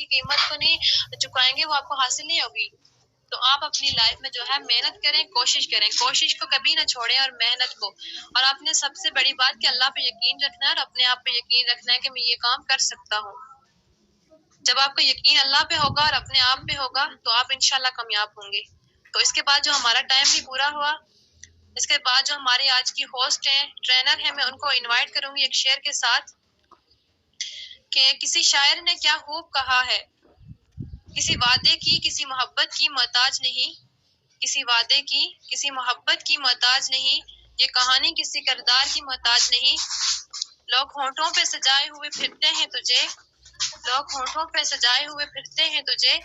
کی قیمت کو نہیں چکائیں گے وہ آپ کو حاصل نہیں ہوگی۔ تو آپ اپنی لائف میں جو ہے محنت کریں، کوشش کریں، کوشش کو کبھی نہ چھوڑیں اور محنت کو، اور آپ نے سب سے بڑی بات کہ اللہ پہ یقین رکھنا ہے اور اپنے آپ پہ یقین رکھنا ہے کہ میں یہ کام کر سکتا ہوں۔ جب آپ کو یقین اللہ پہ ہوگا اور اپنے آپ پہ ہوگا تو آپ انشاءاللہ کامیاب ہوں گے۔ تو اس کے بعد جو ہمارا ٹائم بھی پورا ہوا، اس کے بعد جو ہماری آج کی ہوسٹ ہیں، ٹرینر ہیں، میں ان کو انوائٹ کروں گی ایک شعر کے ساتھ کہ کسی شاعر نے کیا خوب کہا ہے، کسی وعدے کی کسی محبت کی محتاج نہیں، کسی وعدے کی کسی محبت کی محتاج نہیں، یہ کہانی کسی کردار کی محتاج نہیں، لوگ ہونٹوں پہ سجائے ہوئے پھرتے ہیں تجھے، لوگ ہونٹوں پہ سجائے ہوئے پھرتے ہیں تجھے،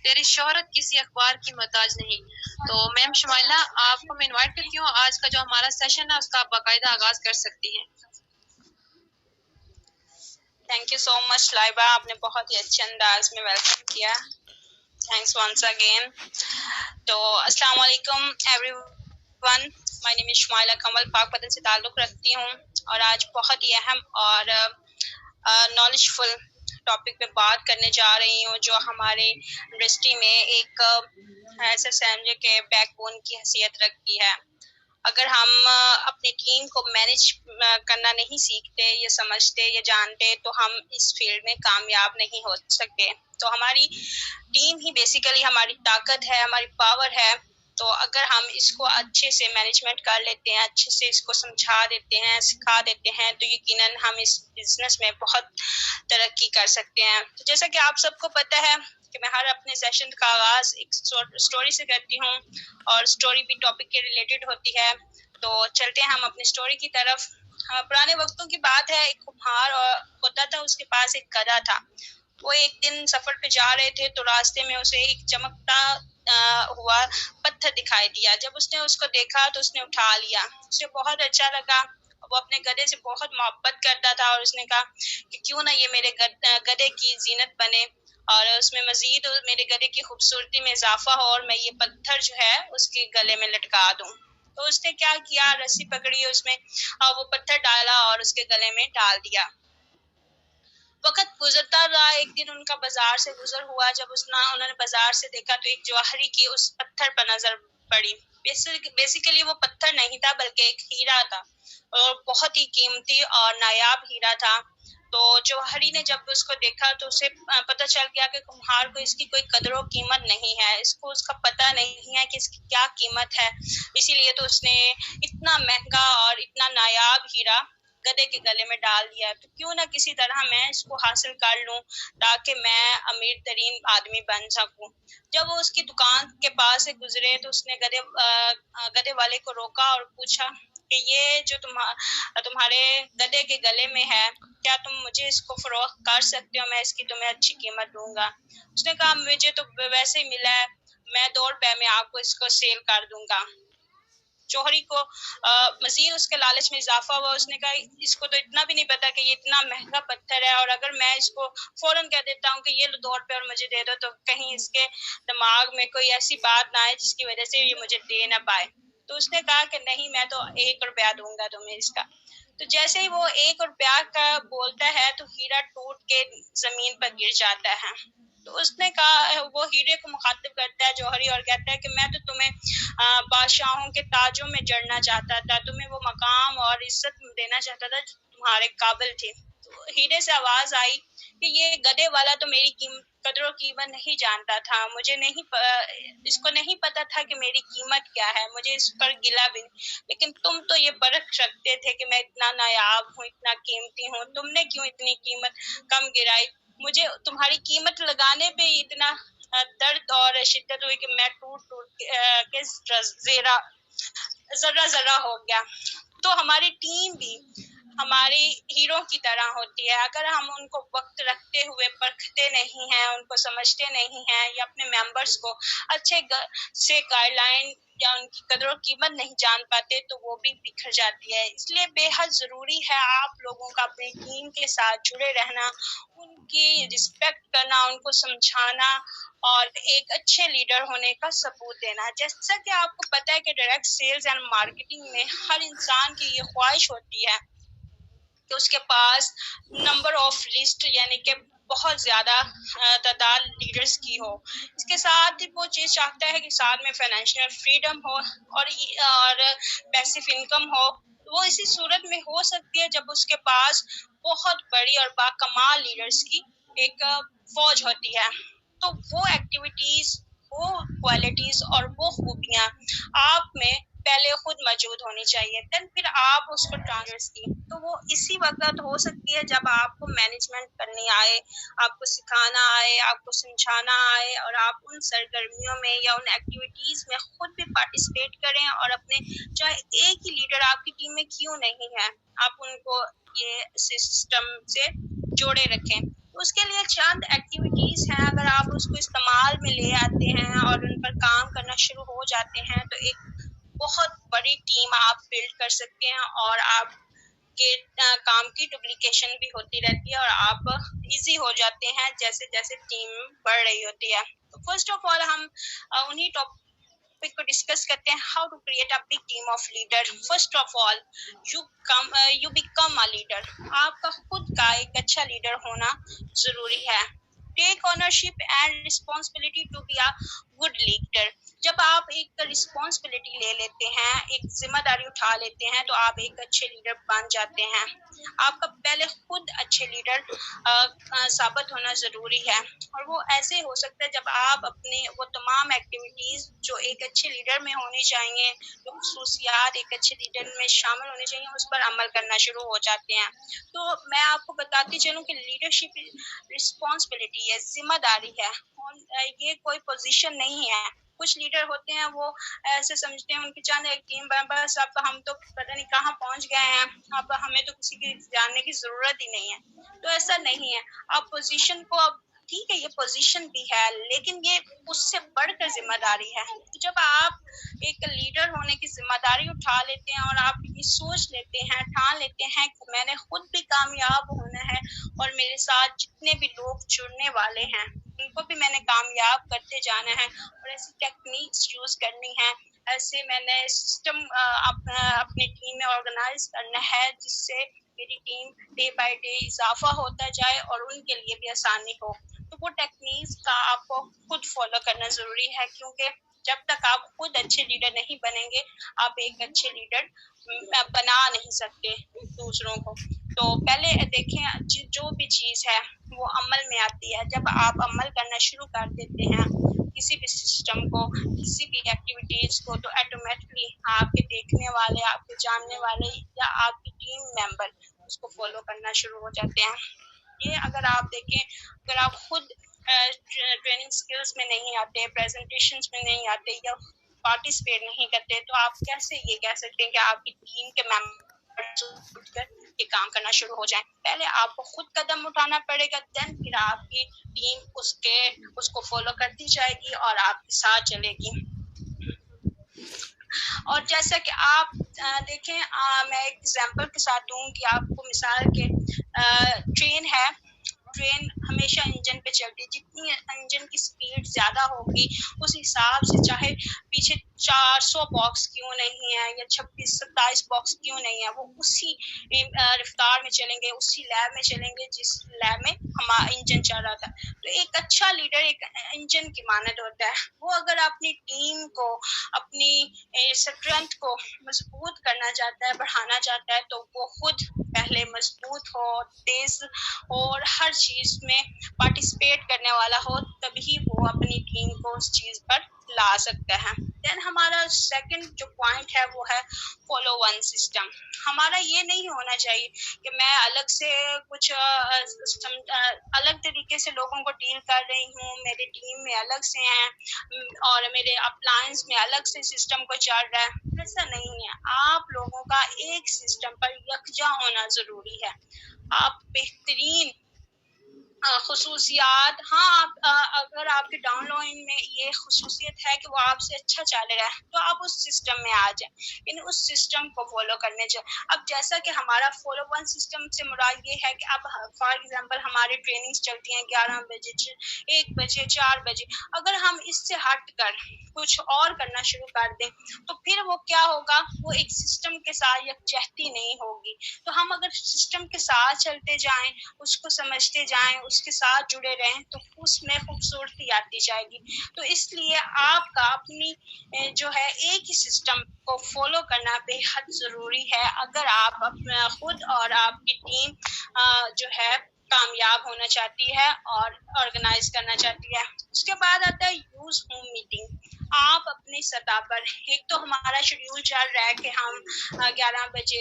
تیری شہرت کسی اخبار کی محتاج نہیں۔ تو میم شمائلہ آپ کو میں انوائٹ کرتی ہوں، آج کا جو ہمارا سیشن ہے اس کا آپ باقاعدہ آغاز کر سکتی ہیں۔ تھینک یو سو مچ لائبہ، آپ نے بہت ہی اچھے انداز میں ویلکم کیا، تھینکس ونس اگین۔ تو السلام علیکم ایوری ون، مائی نیم از شمائلہ کمل، پاک پتن سے تعلق رکھتی ہوں، اور آج بہت ہی اہم اور نالج فل ٹاپک پہ بات کرنے جا رہی ہوں جو ہمارے انڈسٹری میں ایک ایسے سمجھے کہ بیک بون کی حیثیت رکھتی ہے۔ اگر ہم اپنی ٹیم کو مینج کرنا نہیں سیکھتے یا سمجھتے یا جانتے تو ہم اس فیلڈ میں کامیاب نہیں ہو سکتے۔ تو ہماری ٹیم ہی بیسیکلی ہماری طاقت ہے، ہماری پاور ہے۔ تو اگر ہم اس کو اچھے سے مینجمنٹ کر لیتے ہیں، اچھے سے اس کو سمجھا دیتے ہیں، سکھا دیتے ہیں، تو یقیناً ہم اس بزنس میں بہت ترقی کر سکتے ہیں۔ تو جیسا کہ آپ سب کو پتہ ہے کہ میں ہر اپنے سیشن کا آغاز ایک سٹوری سے کرتی ہوں، اور سٹوری بھی ٹاپک کے ریلیٹڈ ہوتی ہے۔ تو چلتے ہیں ہم اپنی سٹوری کی طرف۔ پرانے وقتوں کی بات ہے، ایک کمہار ہوتا تھا، اس کے پاس ایک گدھا تھا۔ وہ ایک دن سفر پہ جا رہے تھے تو راستے میں اسے ایک چمکتا ہوا پتھر دکھائی دیا۔ جب اس نے اس کو دیکھا تو اس نے اٹھا لیا، اسے بہت اچھا لگا۔ وہ اپنے گدھے سے بہت محبت کرتا تھا، اور اس نے کہا کہ کیوں نہ یہ میرے گدھے کی زینت بنے، اور اس میں مزید میرے گدھے کی خوبصورتی میں اضافہ ہو، اور میں یہ پتھر جو ہے اس کے گلے میں لٹکا دوں۔ تو اس نے کیا کیا، رسی پکڑی، اس میں وہ پتھر ڈالا اور اس کے گلے میں ڈال دیا۔ وقت گزرتا رہا، ایک دن ان کا بازار سے گزر ہوا۔ جب انہوں نے بازار سے دیکھا تو ایک جوہری کی اس پتھر پر نظر پڑی۔ بیسیکلی وہ پتھر نہیں تھا بلکہ ایک ہیرا تھا، اور بہت ہی قیمتی اور نایاب ہیرا تھا۔ تو جوہری نے جب اس کو دیکھا تو اسے پتہ چل گیا کہ کمہار کو اس کی کوئی قدر و قیمت نہیں ہے، اس کو اس کا پتہ نہیں ہے کہ اس کی کیا قیمت ہے، اسی لیے تو اس نے اتنا مہنگا اور اتنا نایاب ہیرا گدھے کے گلے میں ڈال دیا۔ تو کیوں نہ کسی طرح میں اس کو حاصل کر لوں تاکہ میں امیر ترین آدمی بن سکوں۔ جب وہ اس کی دکان کے پاس سے گزرے تو اس نے گدھے والے کو روکا اور پوچھا کہ یہ جو تمہارے گدھے کے گلے میں ہے، کیا تم مجھے اس کو فروخت کر سکتے ہو؟ میں اس کی تمہیں اچھی قیمت دوں گا۔ اس نے کہا مجھے تو ویسے ہی ملا ہے، میں 2 روپے میں آپ کو اس کو سیل کر دوں گا۔ جوہری کو مزید اس کے لالچ میں اضافہ ہوا، اس نے کہا اس کو تو اتنا بھی نہیں پتا کہ یہ اتنا مہنگا پتھر ہے، اور اگر میں اس کو فوراً کہہ دیتا ہوں کہ یہ لو 2 روپے اور مجھے دے دو، تو کہیں اس کے دماغ میں کوئی ایسی بات نہ آئے جس کی وجہ سے یہ مجھے دے نہ پائے۔ تو اس نے کہا کہ نہیں، میں تو 1 روپیہ دوں گا تمہیں اس کا۔ تو جیسے ہی وہ 1 روپیہ کا بولتا ہے تو ہیرا ٹوٹ کے زمین پر گر جاتا ہے۔ تو اس نے کہا، وہ ہیرے کو مخاطب کرتا ہے جوہری، اور کہتا ہے کہ میں تو تمہیں بادشاہوں کے تاجوں میں جڑنا چاہتا تھا، تمہیں وہ مقام اور عزت دینا چاہتا تھا جو تمہارے قابل تھی۔ تو ہیرے سے آواز آئی کہ یہ گدھے والا تو میری قدر و قیمت نہیں جانتا تھا، اس کو نہیں پتا تھا کہ میری قیمت کیا ہے، مجھے اس پر گلہ بھی نہیں، لیکن تم تو یہ پرکھ رکھتے تھے کہ میں اتنا نایاب ہوں، اتنا قیمتی ہوں، تم نے کیوں اتنی قیمت کم گرائی؟ مجھے تمہاری قیمت لگانے پہ اتنا درد اور شدت ہوئی کہ میں ٹوٹ کے ذرہ ذرہ ہو گیا۔ تو ہماری ٹیم بھی ہماری ہیرو کی طرح ہوتی ہے، اگر ہم ان کو وقت رکھتے ہوئے پرکھتے نہیں ہیں، ان کو سمجھتے نہیں ہیں، یا اپنے ممبرس کو اچھے سے گائیڈ لائن یا ان کی قدر و قیمت نہیں جان پاتے تو وہ بھی بکھر جاتی ہے۔ اس لیے بے حد ضروری ہے آپ لوگوں کا اپنی ٹیم کے ساتھ جڑے رہنا، ان کی رسپیکٹ کرنا، ان کو سمجھانا، اور ایک اچھے لیڈر ہونے کا ثبوت دینا۔ جیسا کہ آپ کو پتہ ہے کہ ڈائریکٹ سیلز اینڈ مارکیٹنگ میں ہر انسان کی یہ خواہش ہوتی ہے کہ اس کے پاس نمبر آف لسٹ، یعنی کہ بہت زیادہ تعداد لیڈرز کی ہو. اس کے ساتھ وہ چیز چاہتا ہے کہ ساتھ میں فائنینشیل فریڈم ہو اور پیسیو انکم ہو. وہ اسی صورت میں ہو سکتی ہے جب اس کے پاس بہت بڑی اور باکمال لیڈرز کی ایک فوج ہوتی ہے. تو وہ ایکٹیویٹیز، وہ کوالٹیز اور وہ خوبیاں آپ میں پہلے خود موجود ہونی چاہیے، دین پھر آپ اس کو ٹرانسفر کی. تو وہ اسی وقت ہو سکتی ہے جب آپ کو مینجمنٹ کرنی آئے، آپ کو سکھانا آئے، آپ کو سمجھانا آئے، اور آپ ان سرگرمیوں میں یا ان ایکٹیویٹیز میں خود بھی پارٹیسپیٹ کریں، اور اپنے چاہے ایک ہی لیڈر آپ کی ٹیم میں کیوں نہیں ہے، آپ ان کو یہ سسٹم سے جوڑے رکھیں. تو اس کے لیے چند ایکٹیویٹیز ہیں، اگر آپ اس کو استعمال میں لے آتے ہیں اور ان پر کام کرنا شروع ہو جاتے ہیں تو ایک بہت بڑی ٹیم آپ بلڈ کر سکتے ہیں، اور آپ کے کام کی ڈپلیکیشن بھی ہوتی رہتی ہے، اور آپ ایزی ہو جاتے ہیں جیسے جیسے ٹیم بڑھ رہی ہوتی ہے. تو فرسٹ آف آل ہم انہی ٹاپک کو ڈسکس کرتے ہیں، how to create a big team of leader. First of all you become a leader. آپ کا خود کا ایک اچھا لیڈر ہونا ضروری ہے. Take ownership and responsibility to be a good leader. جب آپ ایک رسپانسبلٹی لے لیتے ہیں، ایک ذمہ داری اٹھا لیتے ہیں، تو آپ ایک اچھے لیڈر بن جاتے ہیں. آپ کا پہلے خود اچھے لیڈر ثابت ہونا ضروری ہے، اور وہ ایسے ہو سکتا ہے جب آپ اپنے وہ تمام ایکٹیویٹیز جو ایک اچھے لیڈر میں ہونی چاہیے، جو خصوصیات ایک اچھے لیڈر میں شامل ہونی چاہیے، اس پر عمل کرنا شروع ہو جاتے ہیں. تو میں آپ کو بتاتی چلوں کہ لیڈرشپ رسپانسبلٹی ہے، ذمہ داری ہے، اور یہ کوئی پوزیشن نہیں ہے. کچھ لیڈر ہوتے ہیں وہ ایسے سمجھتے ہیں ان کی چاند ایک ٹیم بس اب ہم تو پتہ نہیں کہاں پہنچ گئے ہیں، اب ہمیں تو کسی کی جاننے کی ضرورت ہی نہیں ہے. تو ایسا نہیں ہے. آپ پوزیشن کو، اب ٹھیک ہے یہ پوزیشن بھی ہے لیکن یہ اس سے بڑھ کر ذمہ داری ہے. تو جب آپ ایک لیڈر ہونے کی ذمہ داری اٹھا لیتے ہیں اور آپ یہ سوچ لیتے ہیں، ٹھان لیتے ہیں کہ میں نے خود بھی کامیاب ہونا ہے اور میرے ساتھ جتنے بھی لوگ جڑنے والے ہیں ان کو بھی میں نے کامیاب کرتے جانا ہے، اور ایسی ٹیکنیکس یوز کرنی ہے، ایسے میں نے سسٹم اپنی ٹیم میں آرگنائز کرنا ہے جس سے میری ٹیم ڈے بائی ڈے اضافہ ہوتا جائے اور ان کے لیے بھی آسانی ہو. تو وہ ٹیکنیکس کا آپ کو خود فالو کرنا ضروری ہے، کیونکہ جب تک آپ خود اچھے لیڈر نہیں بنیں گے آپ ایک اچھے لیڈر بنا نہیں سکتے دوسروں کو. تو پہلے دیکھیں جو بھی چیز ہے وہ عمل میں آتی ہے. جب آپ عمل کرنا شروع کر دیتے ہیں کسی بھی سسٹم کو، کسی بھی ایکٹیویٹیز کو، تو آٹومیٹکلی آپ کے دیکھنے والے، آپ کے جاننے والے یا آپ کی ٹیم ممبر اس کو فالو کرنا شروع ہو جاتے ہیں. یہ اگر آپ دیکھیں، اگر آپ خود ٹریننگ سکلز میں نہیں آتے، پریزنٹیشنز میں نہیں آتے یا پارٹیسپیٹ نہیں کرتے، تو آپ کیسے یہ کہہ سکتے ہیں کہ آپ کی ٹیم کے ممبر اٹھ کر یہ کام کرنا شروع ہو جائیں. پہلے آپ کو خود قدم اٹھانا پڑے گا، دین پھر آپ کی ٹیم اس کو فالو کرتی جائے گی اور آپ کے ساتھ چلے گی. اور جیسا کہ آپ دیکھیں، میں ایک ایگزامپل کے ساتھ دوں کہ آپ کو مثال کے ٹرین ہے، ٹرین ہمیشہ انجن پہ چلتی ہے. جتنی انجن کی سپیڈ زیادہ ہوگی اس حساب سے چاہے پیچھے 400 باکس کیوں نہیں ہے یا 26-27 باکس کیوں نہیں ہے، وہ اسی رفتار میں چلیں گے، اسی لیب میں چلیں گے جس لیب میں ہمارا انجن چل رہا تھا. تو ایک اچھا لیڈر ایک انجن کی مانند ہوتا ہے. وہ اگر اپنی ٹیم کو، اپنی اسٹرینتھ کو مضبوط کرنا چاہتا ہے، بڑھانا چاہتا ہے، تو وہ خود پہلے مضبوط ہو، تیز ہو اور ہر چیز میں پارٹیسپیٹ کرنے والا ہو، تبھی وہ اپنی ٹیم کو اس چیز پر لا سکتا ہے. دین ہمارا سیکنڈ جو پوائنٹ ہے وہ ہے فالو ون سسٹم. ہمارا یہ نہیں ہونا چاہیے کہ میں الگ سے کچھ الگ طریقے سے لوگوں کو ڈیل کر رہی ہوں، میری ٹیم میں الگ سے ہیں اور میرے اپلائنس میں الگ سے سسٹم کو چل رہا ہے. ایسا نہیں ہے. آپ لوگوں کا ایک سسٹم پر یکجا ہونا ضروری ہے. آپ بہترین خصوصیات، ہاں اگر آپ کے ڈاؤن لائن میں یہ خصوصیت ہے کہ وہ آپ سے اچھا چل رہا ہے تو آپ اس سسٹم میں آ جائیں، یعنی اس سسٹم کو فالو کرنے جائیں. اب جیسا کہ ہمارا فالو ون سسٹم سے مراد یہ ہے کہ اب فار ایگزامپل ہماری ٹریننگز چلتی ہیں 11 بجے 1 بجے 4 بجے، اگر ہم اس سے ہٹ کر کچھ اور کرنا شروع کر دیں تو پھر وہ کیا ہوگا، وہ ایک سسٹم کے ساتھ یکجہتی نہیں ہوگی. تو ہم اگر سسٹم کے ساتھ چلتے جائیں، اس کو سمجھتے جائیں، اس کے ساتھ جڑے رہیں تو اس میں خوبصورتی آتی جائے گی. تو اس لیے آپ کا اپنی جو ہے ایک ہی سسٹم کو فالو کرنا بے حد ضروری ہے اگر آپ اپنا خود اور آپ کی ٹیم جو ہے کامیاب ہونا چاہتی ہے اور آرگنائز کرنا چاہتی ہے. اس کے بعد آتا ہے یوز ہوم میٹنگ. آپ اپنی سطح پر، ایک تو ہمارا شیڈیول چل رہا ہے کہ ہم 11 بجے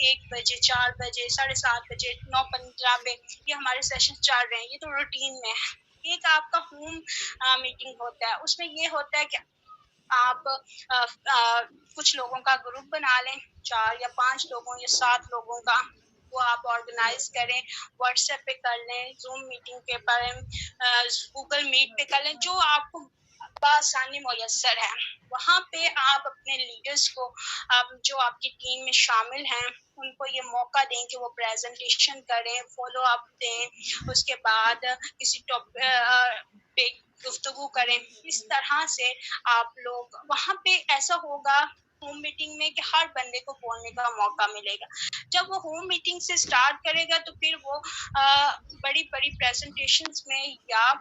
1 بجے 4 بجے 7:30 بجے 9:15 پہ یہ ہمارے سیشن چل رہے ہیں، یہ تو روٹین میں ہے. ایک آپ کا ہوم میٹنگ ہوتا ہے، اس میں یہ ہوتا ہے کہ آپ کچھ لوگوں کا گروپ بنا لیں، 4 یا 5 لوگوں یا 7 لوگوں کا، وہ آپ آرگنائز کریں، واٹس ایپ پہ کر لیں، زوم میٹنگ پہ کریں، گوگل میٹ پہ کر لیں، جو آپ کو بآسانی میسر ہے. وہاں پہ آپ اپنے لیڈرز کو جو آپ کی ٹیم میں شامل ہیں ان کو یہ موقع دیں کہ وہ پریزنٹیشن کریں، فالو اپ دیں، اس کے بعد کسی ٹاپک پہ گفتگو کریں. اس طرح سے آپ لوگ وہاں پہ ایسا ہوگا ہوم میٹنگ میں کہ ہر بندے کو بولنے کا موقع ملے گا. جب وہ ہوم میٹنگ سے سٹارٹ کرے گا تو پھر وہ بڑی بڑی پریزنٹیشنز میں یا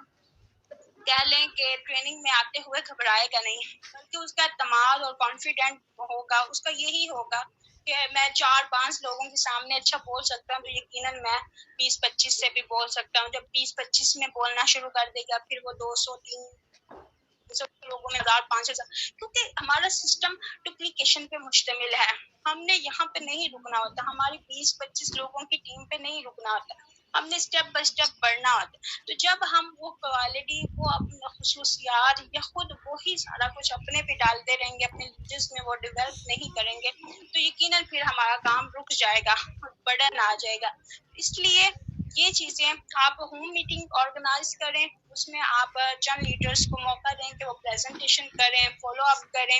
کہہ لیں کہ ٹریننگ میں آتے ہوئے گھبرائے گا نہیں، بلکہ اس کا اعتماد اور کانفیڈنٹ ہوگا. اس کا یہی ہوگا کہ میں 4-5 لوگوں کے سامنے اچھا بول سکتا ہوں تو یقیناً میں 20-25 سے بھی بول سکتا ہوں. جب 20-25 میں بولنا شروع کر دے گا پھر وہ 200-300 لوگوں میں 1000-5000، کیونکہ ہمارا سسٹم ڈپلیکیشن پہ مشتمل ہے. ہم نے یہاں پہ نہیں رکنا ہوتا، ہماری 20-25 لوگوں کی ٹیم پہ نہیں رکنا ہوتا، ہم نے اسٹیپ بائی اسٹیپ بڑھنا ہوتا. تو جب ہم وہ کوالٹی، وہ اپنا خصوصیات یا خود وہی سارا کچھ اپنے پہ ڈالتے رہیں گے، اپنے لیڈرز میں وہ ڈیولپ نہیں کریں گے تو یقیناً پھر ہمارا کام رک جائے گا اور برڈن آ جائے گا. اس لیے یہ چیزیں آپ ہوم میٹنگ آرگنائز کریں، اس میں آپ چند لیڈرز کو موقع دیں کہ وہ پریزنٹیشن کریں، فالو اپ کریں،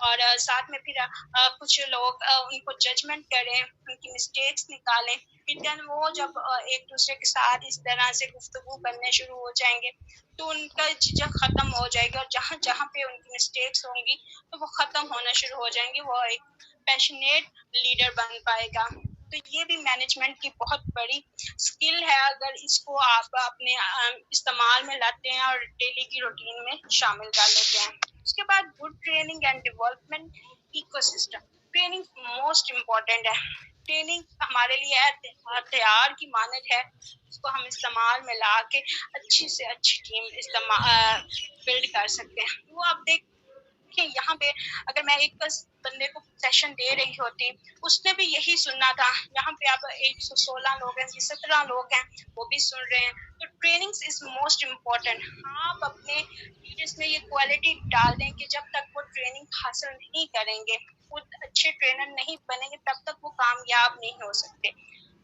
اور ساتھ میں پھر کچھ لوگ ان کو ججمنٹ کریں، ان کی مسٹیکس نکالیں. پھر وہ جب ایک دوسرے کے ساتھ اس طرح سے گفتگو کرنے شروع ہو جائیں گے تو ان کا جھجک ختم ہو جائے گی، اور جہاں جہاں پہ ان کی مسٹیکس ہوں گی تو وہ ختم ہونا شروع ہو جائیں گی. وہ ایک پیشنیٹ لیڈر بن پائے گا. تو یہ بھی مینجمنٹ کی بہت بڑی اسکل ہے اگر اس کو آپ اپنے استعمال میں لاتے ہیں اور ڈیلی کی روٹین میں شامل کر لیتے ہیں. اس کے بعد good training and development ecosystem. Training most important ہے. ٹریننگ ہمارے لیے ہتھیار کی مانند ہے، اس کو ہم استعمال میں لا کے اچھی سے اچھی ٹیم بلڈ کر سکتے ہیں. وہ آپ دیکھ یہاں پہ اگر میں ایک بندے کو سیشن دے رہی ہوتی، اس نے بھی یہی سننا تھا. یہاں پہ اب 116 لوگ ہیں، 17 لوگ ہیں، وہ بھی سن رہے ہیں. تو ٹریننگ از موسٹ امپورٹنٹ. آپ اپنے لیڈرز میں یہ کوالٹی ڈال دیں کہ جب تک وہ ٹریننگ حاصل نہیں کریں گے، خود اچھے ٹرینر نہیں بنیں گے، تب تک وہ کامیاب نہیں ہو سکتے.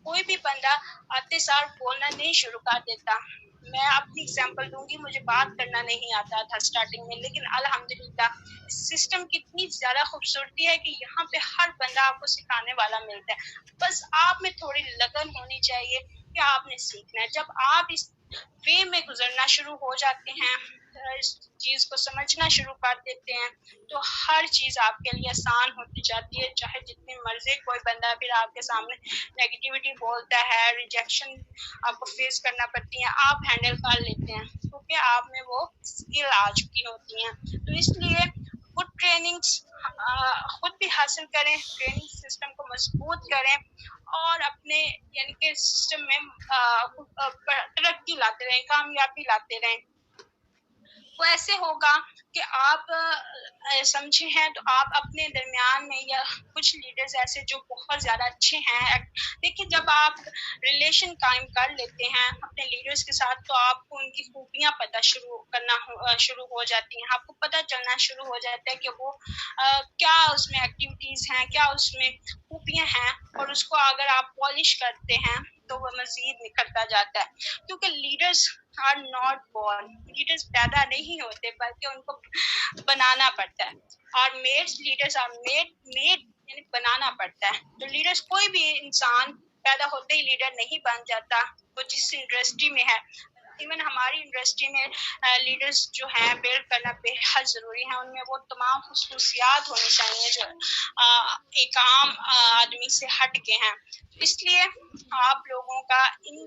کوئی بھی بندہ آتے سال بولنا نہیں شروع کر دیتا. میں اپنی اگزامپل دوں گی، مجھے بات کرنا نہیں آتا تھا اسٹارٹنگ میں، لیکن الحمدللہ اس سسٹم کی اتنی زیادہ خوبصورتی ہے کہ یہاں پہ ہر بندہ آپ کو سکھانے والا ملتا ہے. بس آپ میں تھوڑی لگن ہونی چاہیے کہ آپ نے سیکھنا ہے. جب آپ اس وے میں گزرنا شروع ہو جاتے ہیں، اس چیز کو سمجھنا شروع کر دیتے ہیں، تو ہر چیز آپ کے لیے آسان ہوتی جاتی ہے. چاہے جتنی مرضی کوئی بندہ پھر آپ کے سامنے نیگیٹیوٹی بولتا ہے، ریجیکشن آپ کو فیس کرنا پڑتی ہیں، آپ ہینڈل کر لیتے ہیں کیونکہ آپ میں وہ اسکل آ چکی ہوتی ہیں. تو اس لیے گڈ ٹریننگز خود بھی حاصل کریں، ٹریننگ سسٹم کو مضبوط کریں، اور اپنے یعنی کہ سسٹم میں ترقی لاتے رہیں، کامیابی لاتے رہیں. وہ ایسے ہوگا کہ آپ سمجھے ہیں تو آپ اپنے درمیان میں یا کچھ لیڈرز ایسے جو بہت زیادہ اچھے ہیں. دیکھیے جب آپ ریلیشن قائم کر لیتے ہیں اپنے لیڈرز کے ساتھ تو آپ کو ان کی خوبیاں پتہ شروع ہو جاتی ہیں. آپ کو پتہ چلنا شروع ہو جاتا ہے کہ وہ کیا اس میں ایکٹیویٹیز ہیں، کیا اس میں خوبیاں ہیں، اور اس کو اگر آپ پالش کرتے ہیں تو وہ مزید نکھرتا جاتا ہے. کیونکہ leaders are not born, leaders پیدا نہیں ہوتے بلکہ ان کو بنانا پڑتا ہے. اور لیڈرز آر میڈ یعنی بنانا پڑتا ہے. تو لیڈرز کوئی بھی انسان پیدا ہوتے ہی لیڈر نہیں بن جاتا. وہ جس انڈسٹری میں ہے، ایون ہماری انڈسٹری میں لیڈرز جو ہیں بلڈ کرنا بے حد ضروری ہے. ان میں وہ تمام خصوصیات ہونی چاہیے جو ایک عام آدمی سے ہٹ کے ہیں. اس لیے آپ لوگوں کا ان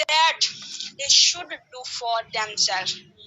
that they should do for themselves,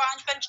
5-5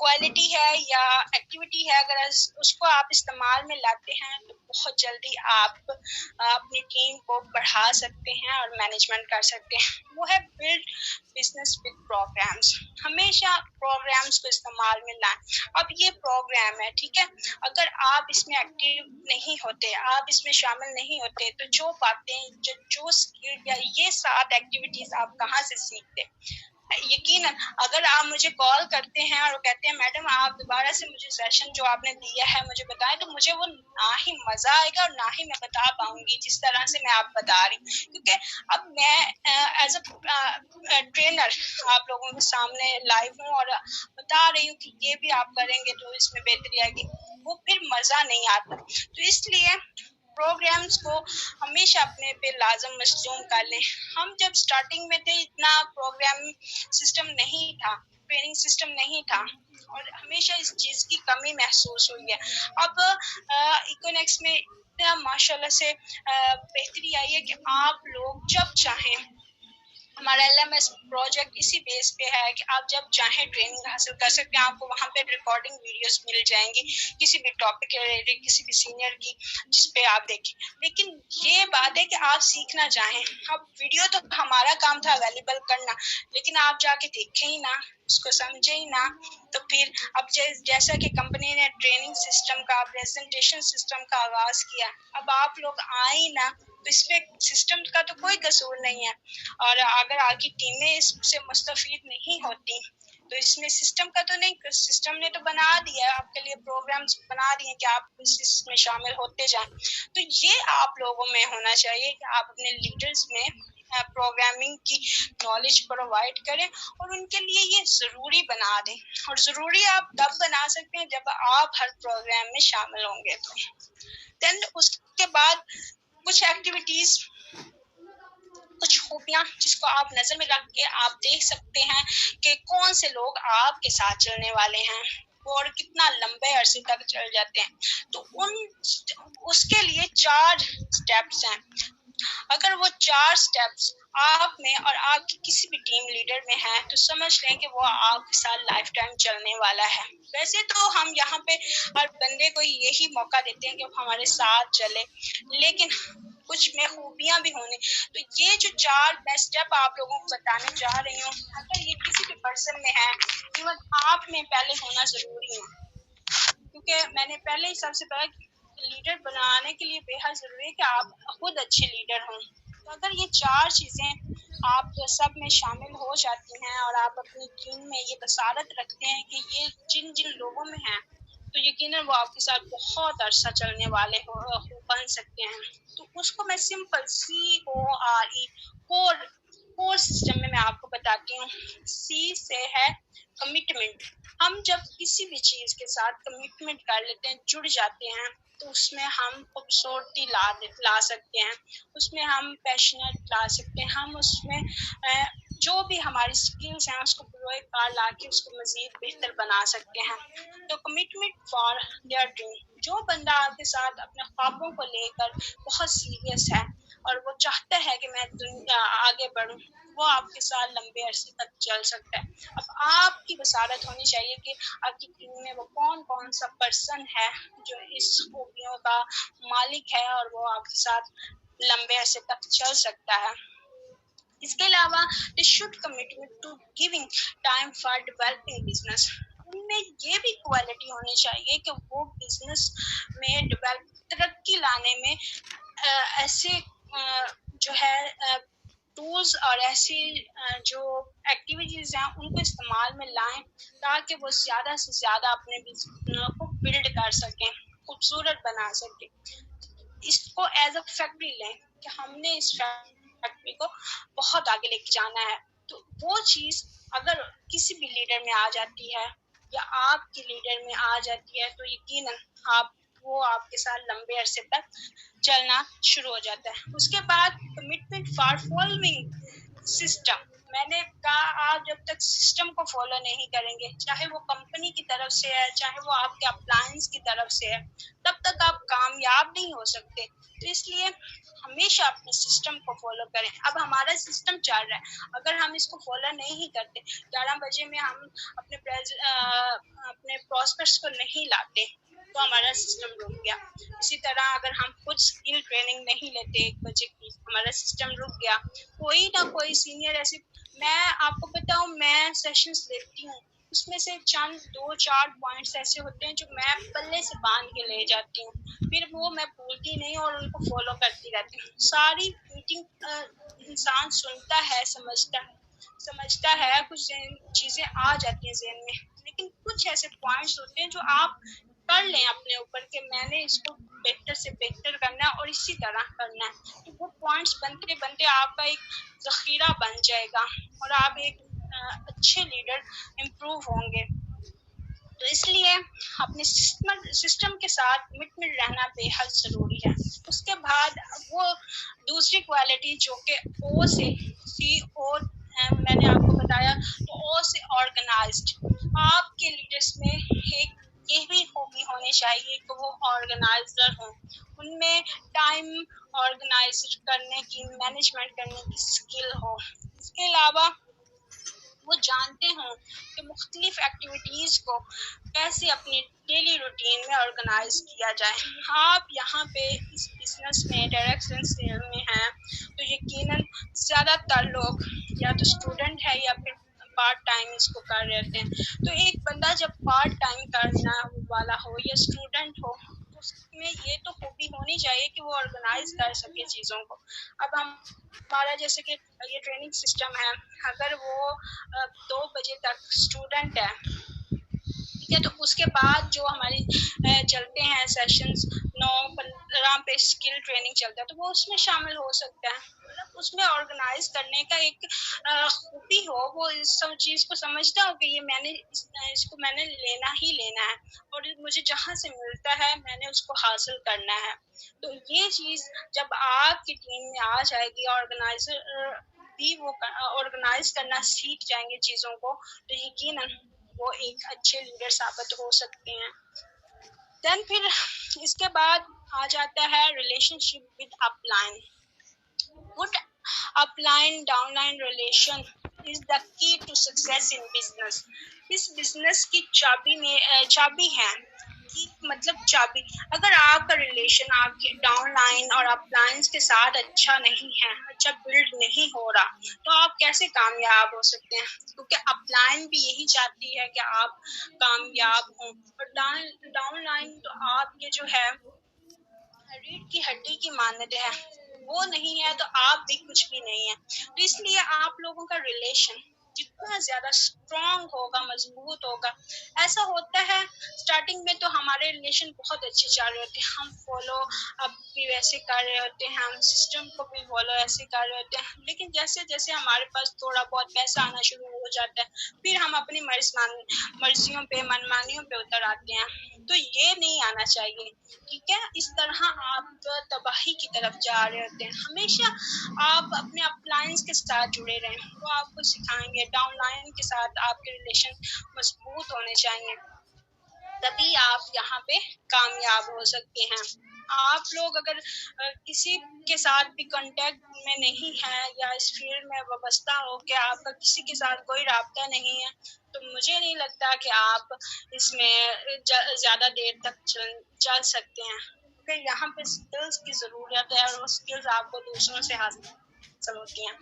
quality ہے یا ایکٹیویٹی ہے، اگر اس کو آپ استعمال میں لاتے ہیں تو بہت جلدی آپ اپنی ٹیم کو بڑھا سکتے ہیں اور مینجمنٹ کر سکتے ہیں۔ وہ ہے بلڈ بزنس وتھ پروگرامس۔ ہمیشہ پروگرامس کو استعمال میں لائیں۔ اب یہ پروگرام ہے، ٹھیک ہے، اگر آپ اس میں ایکٹیو نہیں ہوتے، آپ اس میں شامل نہیں ہوتے، تو جو باتیں جو اسکل یا یہ 7 ایکٹیویٹیز آپ کہاں سے سیکھتے؟ یقیناً اگر آپ مجھے کال کرتے ہیں اور کہتے ہیں میڈم آپ دوبارہ سے مجھے سیشن جو آپ نے دیا ہے مجھے بتائیں، تو مجھے وہ نہ ہی مزہ آئے گا اور نہ ہی میں بتا پاؤں گی جس طرح سے میں آپ بتا رہی ہوں، کیونکہ اب میں ایز اے ٹرینر آپ لوگوں کے سامنے لائیو ہوں اور بتا رہی ہوں کہ یہ بھی آپ کریں گے تو اس میں بہتری آئے گی، وہ پھر مزہ نہیں آتا۔ تو اس لیے پروگرامز کو ہمیشہ اپنے پہ لازم مصدوم کر لیں۔ ہم جب سٹارٹنگ میں تھے اتنا پروگرام سسٹم نہیں تھا، ٹریننگ سسٹم نہیں تھا، اور ہمیشہ اس چیز کی کمی محسوس ہوئی ہے۔ اب ایکونکس میں اتنا ماشاءاللہ سے بہتری آئی ہے کہ آپ لوگ جب چاہیں، ہمارا LMS پروجیکٹ اسی بیس پہ ہے کہ آپ جب چاہیں ٹریننگ حاصل کر سکتے ہیں، آپ کو وہاں پہ ریکارڈنگ ویڈیوز مل جائیں گی کسی بھی ٹاپک کے ریلیٹڈ، کسی بھی سینئر کی، جس پہ آپ دیکھیں۔ لیکن یہ بات ہے کہ آپ سیکھنا چاہیں، اب ویڈیو تو ہمارا کام تھا اویلیبل کرنا، لیکن آپ جا کے دیکھیں ہی نہ، اس کو سمجھے ہی نہ، تو پھر اب جیسا کہ کمپنی نے ٹریننگ سسٹم کا، پریزنٹیشن سسٹم کا آغاز کیا، اب آپ لوگ آئیں ہی نہ، تو اس پہ سسٹم کا تو کوئی قصور نہیں ہے، اور اگر آپ کی ٹیمیں اس سے مستفید نہیں ہوتی تو اس میں سسٹم کا تو نہیں، سسٹم نے تو بنا دیا ہے آپ کے لیے، پروگرامز بنا دیے کہ آپ اس میں شامل ہوتے جائیں۔ تو یہ آپ لوگوں میں ہونا چاہیے کہ آپ اپنے لیڈرز میں پروگرامنگ کی نالج پرووائڈ کریں اور ان کے لیے یہ ضروری بنا دیں، اور ضروری آپ تب بنا سکتے ہیں جب آپ ہر پروگرام میں شامل ہوں گے۔ تو دین اس کے بعد کچھ ایکٹیویٹیز، کچھ خوبیاں جس کو آپ نظر میں رکھ کے آپ دیکھ سکتے ہیں کہ کون سے لوگ آپ کے ساتھ چلنے والے ہیں اور کتنا لمبے عرصے تک چل جاتے ہیں۔ تو اس کے لیے 4 سٹیپس ہیں۔ اگر وہ 4 سٹیپس آپ میں اور آپ کی کسی بھی ٹیم لیڈر میں ہیں تو سمجھ لیں کہ وہ آپ کے ساتھ لائف ٹائم چلنے والا ہے۔ ویسے تو ہم یہاں پہ ہر بندے کو یہی موقع دیتے ہیں کہ وہ ہمارے ساتھ چلے، لیکن کچھ میں خوبیاں بھی ہونے، تو یہ جو 4 میں سٹیپ آپ لوگوں کو بتانے جا رہی ہوں، اگر یہ کسی بھی پرسن میں ہے، ایون آپ میں پہلے ہونا ضروری ہے، کیونکہ میں نے پہلے ہی سب سے پہلے لیڈر بنانے کے لیے بے حد ضروری ہے کہ آپ خود اچھے لیڈر ہوں۔ تو اگر یہ 4 چیزیں آپ سب میں شامل ہو جاتی ہیں اور آپ اپنی ٹیم میں یہ بصارت رکھتے ہیں کہ یہ جن جن لوگوں میں ہیں تو یقیناً وہ آپ کے ساتھ بہت عرصہ چلنے والے بن سکتے ہیں۔ تو اس کو میں سمپل CORE کور سسٹم میں آپ کو بتاتی ہوں۔ C سے ہے کمٹمنٹ۔ ہم جب کسی بھی چیز کے ساتھ کمٹمنٹ کر لیتے ہیں، جڑ جاتے ہیں، تو اس میں ہم خوبصورتی لا سکتے ہیں، اس میں ہم پیشنیٹ لا سکتے ہیں، ہم اس میں جو بھی ہماری سکلز ہیں اس کو پروئے کار لا کے اس کو مزید بہتر بنا سکتے ہیں۔ تو کمٹمنٹ فار دیئر ڈریم، جو بندہ آپ کے ساتھ اپنے خوابوں کو لے کر بہت سیریس ہے اور وہ چاہتا ہے کہ میں آگے بڑھوں، وہ آپ کے ساتھ لمبے عرصے تک چل سکتا ہے۔ اب آپ کی بصارت ہونی چاہیے کہ آپ کی ٹیم میں وہ کون سا پرسن ہے جو اس خوبیوں کا مالک ہے اور وہ آپ کے ساتھ لمبے عرصے تک چل سکتا ہے۔ اس کے علاوہ they should commitment to giving time for developing business۔ ان میں یہ بھی کوالٹی ہونی چاہیے کہ وہ بزنس میں ترقی لانے میں ایسے جو ہے ٹولز اور ایسی جو ایکٹیویٹیز ہیں ان کو استعمال میں لائیں تاکہ وہ زیادہ سے زیادہ اپنے بزنس کو بلڈ کر سکیں، خوبصورت بنا سکیں۔ اس کو ایز اے فیکٹری لیں کہ ہم نے اس فیکٹری کو بہت آگے لے کے جانا ہے۔ تو وہ چیز اگر کسی بھی لیڈر میں آ جاتی ہے یا آپ کے لیڈر میں آ جاتی ہے تو یقیناً وہ آپ کے ساتھ لمبے عرصے تک چلنا شروع ہو جاتا ہے۔ اس کے بعد کمٹمنٹ فار فالوئنگ سسٹم، میں نے کہا آپ جب تک سسٹم کو فالو نہیں کریں گے، چاہے وہ کمپنی کی طرف سے ہے، چاہے وہ آپ کے اپلائنس کی طرف سے ہے، تب تک آپ کامیاب نہیں ہو سکتے. تو اس لیے ہمیشہ اپنے سسٹم کو فالو کریں. اب ہمارا سسٹم چل رہا ہے، اگر ہم اس کو فالو نہیں کرتے، 11 بجے میں ہم اپنے پراسپیکٹس کو نہیں لاتے تو ہمارا سسٹم رک گیا. اسی طرح اگر ہم خود اسکل ٹریننگ نہیں لیتے 1 بجے کی، ہمارا سسٹم رک گیا. کوئی نہ کوئی سینئر ایسے، میں آپ کو بتاؤں، میں سیشنز لیتی ہوں، اس میں سے چند 2-4 پوائنٹس ایسے ہوتے ہیں جو میں پلے سے باندھ کے لے جاتی ہوں، پھر وہ میں بھولتی نہیں اور ان کو فالو کرتی رہتی ہوں. ساری میٹنگ انسان سنتا ہے، سمجھتا ہے، کچھ چیزیں آ جاتی ہیں ذہن میں، لیکن کچھ ایسے پوائنٹس ہوتے ہیں جو آپ کر لیں اپنے اوپر کہ میں نے اس کو بہتر سے بہتر کرنا ہے اور اسی طرح کرنا ہے. تو وہ پوائنٹس بنتے بنتے آپ کا ایک ذخیرہ بن جائے گا اور آپ ایک اچھے لیڈر امپروو ہوں گے. تو اس لیے اپنے سسٹم کے ساتھ مٹ رہنا بے حد ضروری ہے. اس کے بعد وہ دوسری کوالٹی جو کہ او سے سی او، میں نے آپ کو بتایا، تو او سے آرگنائزڈ. آپ کے لیڈرس میں ایک یہ بھی خوبی ہونی چاہیے کہ وہ آرگنائزر ہوں، ان میں ٹائم آرگنائز کرنے کی، مینجمنٹ کرنے کی اسکل ہو. اس کے علاوہ وہ جانتے ہوں کہ مختلف ایکٹیویٹیز کو کیسے اپنی ڈیلی روٹین میں آرگنائز کیا جائے. آپ یہاں پہ اس بزنس میں ڈائریکشن سیل میں ہیں تو یقیناً زیادہ تر لوگ یا تو اسٹوڈنٹ ہے یا پھر پارٹ ٹائم اس کو کر رہے ہیں. تو ایک بندہ جب پارٹ ٹائم کرنا والا ہو یا اسٹوڈنٹ ہو تو اس میں یہ تو خوبی ہونی چاہیے کہ وہ آرگنائز کر سکے چیزوں کو. اب ہمارا جیسے کہ یہ ٹریننگ سسٹم ہے، اگر وہ 2 بجے تک اسٹوڈنٹ ہے، ٹھیک ہے، تو اس کے بعد جو ہماری چلتے ہیں سیشنز 9-15 پہ اسکل ٹریننگ چلتا ہے تو وہ اس میں شامل ہو سکتا ہے. مطلب اس میں آرگنائز کرنے کا ایک خوبی ہو، وہ اس سب چیز کو سمجھتا ہو کہ یہ میں نے اس کو میں نے لینا ہی لینا ہے اور مجھے جہاں سے ملتا ہے میں نے اس کو حاصل کرنا ہے. تو یہ چیز جب آپ کی ٹیم میں آ جائے گی، آرگنائزر بھی وہ آرگنائز کرنا سیکھ جائیں گے چیزوں کو، تو یقیناً وہ ایک اچھے لیڈر ثابت ہو سکتے ہیں. دین پھر اس کے بعد آ جاتا ہے relationship with upline. Good upline downline relation is the key to success in business. اس بزنس کی چابی ہے کہ مطلب چابی، اگر آپ کا ریلیشن آپ کے ڈاؤن لائن اور اپ لائنس کے ساتھ اچھا نہیں ہے، اچھا بلڈ نہیں ہو رہا، تو آپ کیسے کامیاب ہو سکتے ہیں؟ کیونکہ اپ لائن بھی یہی چاہتی ہے کہ آپ کامیاب ہوں، اور ڈاؤن لائن تو آپ کے جو ہے ریڑھ کی ہڈی کی مانند ہے، وہ نہیں ہے تو آپ بھی کچھ بھی نہیں ہے. تو اس لیے آپ لوگوں کا ریلیشن جتنا زیادہ اسٹرانگ ہوگا، مضبوط ہوگا. ایسا ہوتا ہے اسٹارٹنگ میں تو ہمارے ریلیشن بہت اچھے چل رہے ہوتے ہیں، ہم فالو اب بھی ویسے کر رہے ہوتے ہیں، ہم سسٹم کو بھی فالو ایسے کر رہے ہوتے ہیں، لیکن جیسے جیسے ہمارے پاس تھوڑا بہت پیسہ آنا شروع ہو جاتا ہے، پھر ہم اپنی مرضیوں پہ، منمانیوں پہ اتر آتے ہیں. تو یہ نہیں آنا چاہیے، ٹھیک ہے؟ اس طرح آپ تباہی کی طرف جا رہے ہوتے ہیں. ہمیشہ آپ اپنے اپ لائنس کے ساتھ جڑے رہیں، وہ آپ کو سکھائیں گے. ڈاؤن لائن کے ساتھ آپ کے ریلیشن مضبوط ہونے چاہیے، تبھی آپ یہاں پہ کامیاب ہو سکتے ہیں. آپ لوگ اگر کسی کے ساتھ بھی کانٹیکٹ میں نہیں ہے یا اس فیلڈ میں وابستہ ہو کہ آپ کا کسی کے ساتھ کوئی رابطہ نہیں ہے، تو مجھے نہیں لگتا کہ آپ اس میں زیادہ دیر تک چل سکتے ہیں، کیونکہ یہاں پہ اسکلز کی ضرورت ہے اور وہ اسکلز آپ کو دوسروں سے حاصل ہوتی ہیں.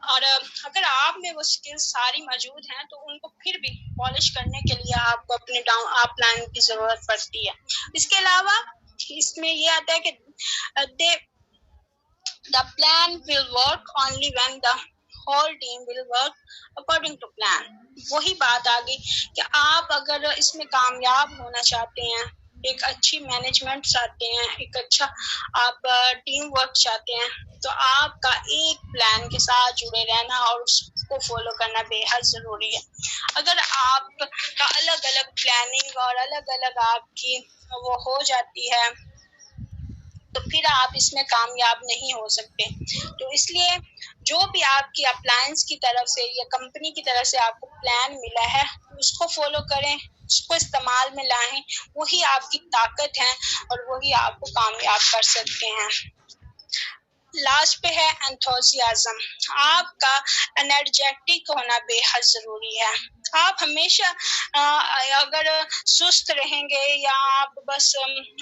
اور اگر آپ میں وہ اسکلز ساری موجود ہیں تو ان کو پھر بھی پالش کرنے کے لیے آپ کو اپنے اپ لائن کی ضرورت پڑتی ہے. اس کے علاوہ اس میں یہ آتا ہے کہ the plan will work only when the whole team will work according to plan. وہی بات آ گئی کہ آپ اگر اس میں کامیاب ہونا چاہتے ہیں، ایک اچھی مینجمنٹ چاہتے ہیں، ایک اچھا آپ ٹیم ورک چاہتے ہیں، تو آپ کا ایک پلان کے ساتھ جڑے رہنا اور اس کو فالو کرنا بے حد ضروری ہے. اگر آپ کا الگ الگ پلاننگ اور الگ الگ آپ کی وہ ہو جاتی ہے تو پھر آپ اس میں کامیاب نہیں ہو سکتے. تو اس لیے جو بھی آپ کی اپلائنس کی طرف سے یا کمپنی کی طرف سے آپ کو پلان ملا ہے اس کو فالو کریں, اس کو استعمال میں لائیں, وہی آپ کی طاقت ہے اور وہی آپ کو کامیاب کر سکتے ہیں. لاسٹ پہ ہے انتھوزیازم. آپ کا انرجیٹک ہونا بے حد ضروری ہے. آپ ہمیشہ اگر سست رہیں گے یا آپ بس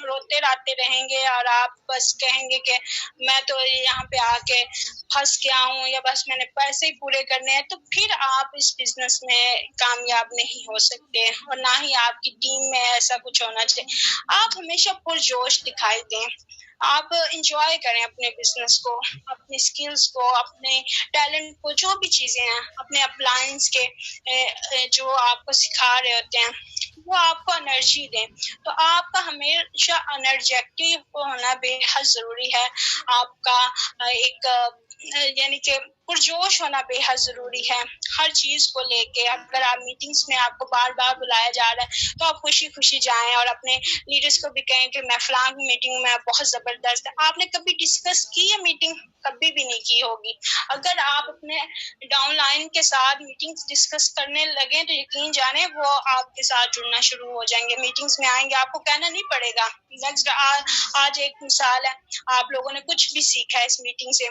روتے راتے رہیں گے اور آپ بس کہیں گے کہ میں تو یہاں پہ آ کے پھنس گیا ہوں یا بس میں نے پیسے ہی پورے کرنے ہیں, تو پھر آپ اس بزنس میں کامیاب نہیں ہو سکتے اور نہ ہی آپ کی ٹیم میں ایسا کچھ ہونا چاہیے. آپ ہمیشہ پرجوش دکھائی دیں, آپ انجوائے کریں اپنے بزنس کو, اپنے اسکلز کو, اپنے ٹیلنٹ کو, جو بھی چیزیں ہیں اپنے اپلائنس کے جو آپ کو سکھا رہے ہوتے ہیں وہ آپ کو انرجی دیں. تو آپ کا ہمیشہ انرجیٹک ہونا بے حد ضروری ہے. آپ کا ایک یعنی کہ پرجوش ہونا بے حد ضروری ہے ہر چیز کو لے کے. اگر آپ میٹنگز میں آپ کو بار بار بلایا جا رہا ہے تو آپ خوشی خوشی جائیں اور اپنے لیڈرز کو بھی کہیں کہ میں فلاں میٹنگ میں بہت زبردست ہے. آپ نے کبھی ڈسکس کی ہے میٹنگ؟ کبھی بھی نہیں کی ہوگی. اگر آپ اپنے ڈاؤن لائن کے ساتھ میٹنگ ڈسکس کرنے لگیں تو یقین جانیں وہ آپ کے ساتھ جڑنا شروع ہو جائیں گے, میٹنگز میں آئیں گے, آپ کو کہنا نہیں پڑے گا. نیکسٹ آج ایک مثال ہے, آپ لوگوں نے کچھ بھی سیکھا ہے اس میٹنگ سے,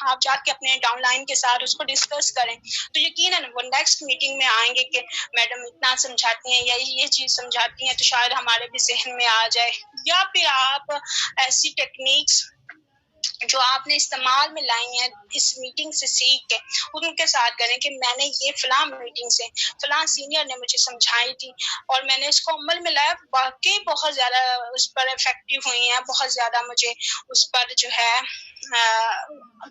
آپ جا کے اپنے ڈاؤن لائن کے ساتھ اس کو ڈسکس کریں تو یقیناً وہ نیکسٹ میٹنگ میں آئیں گے کہ میڈم اتنا سمجھاتی ہیں یا یہ چیز سمجھاتی ہیں تو شاید ہمارے بھی ذہن میں آ جائے. یا پھر آپ ایسی ٹیکنیکس جو آپ نے استعمال میں لائی ہیں اس میٹنگ سے سیکھ کے ان کے ساتھ کریں کہ میں نے یہ فلاں میٹنگ سے فلاں سینئر نے مجھے سمجھائی تھی اور میں نے اس کو عمل میں لایا, واقعی بہت زیادہ اس پر افیکٹو ہوئی ہیں, بہت زیادہ مجھے اس پر جو ہے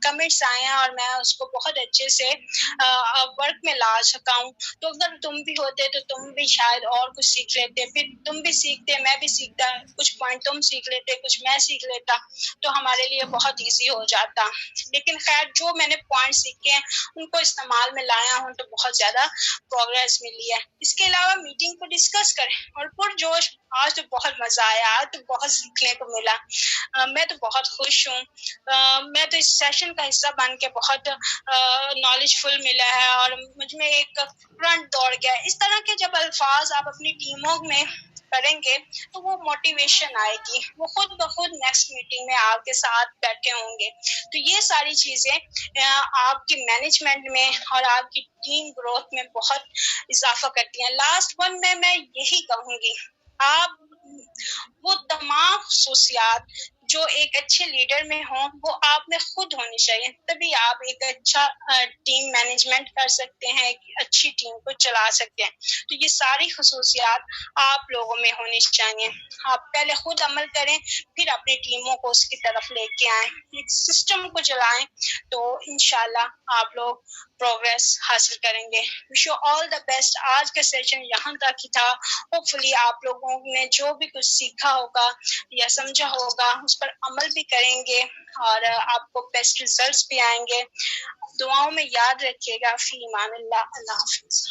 کمنٹس آئے ہیں اور میں اس کو بہت اچھے سے ورک میں لا سکا ہوں. تو اگر تم بھی ہوتے تو تم بھی شاید اور کچھ سیکھ لیتے, پھر تم بھی سیکھتے, میں بھی سیکھتا, کچھ پوائنٹ تم سیکھ لیتے, کچھ میں سیکھ لیتا, تو ہمارے لیے بہت ایزی ہو جاتا. لیکن خیر جو میں نے پوائنٹ سیکھے ہیں ان کو استعمال میں لایا ہوں تو بہت زیادہ پروگریس ملی ہے. اس کے علاوہ میٹنگ کو ڈسکس کریں اور پرجوش. آج تو بہت مزہ آیا, آج تو بہت سیکھنے کو ملا, میں تو بہت خوش ہوں. میں تو اس سیشن کا حصہ بن کے بہت نالج فل ملا ہے اور مجھ میں ایک فرنٹ دوڑ گیا. اس طرح کے جب الفاظ آپ اپنی ٹیموں میں کریں گے تو وہ موٹیویشن آئے گی, وہ خود بخود نیکسٹ میٹنگ میں آپ کے ساتھ بیٹھے ہوں گے. تو یہ ساری چیزیں آپ کی مینجمنٹ میں اور آپ کی ٹیم گروتھ میں بہت اضافہ کرتی ہیں. لاسٹ ون میں یہی کہوں گی, آپ وہ تمام خصوصیات جو ایک اچھے لیڈر میں ہوں وہ آپ میں خود ہونی چاہیے, تبھی آپ ایک اچھا ٹیم مینجمنٹ کر سکتے ہیں, ایک اچھی ٹیم کو چلا سکتے ہیں. تو یہ ساری خصوصیات آپ لوگوں میں ہونی چاہیے. آپ پہلے خود عمل کریں, پھر اپنی ٹیموں کو اس کی طرف لے کے آئیں, ایک سسٹم کو چلائیں, تو انشاءاللہ آپ لوگ پروگریس حاصل کریں گے. Wish you all the best. آج کا سیشن یہاں تک ہی تھا. ہوپ فلی آپ لوگوں نے جو بھی کچھ سیکھا ہوگا یا سمجھا ہوگا اس پر عمل بھی کریں گے اور آپ کو بیسٹ ریزلٹس بھی آئیں گے. دعاؤں میں یاد رکھیے گا. فی امان اللہ. اللہ حافظ.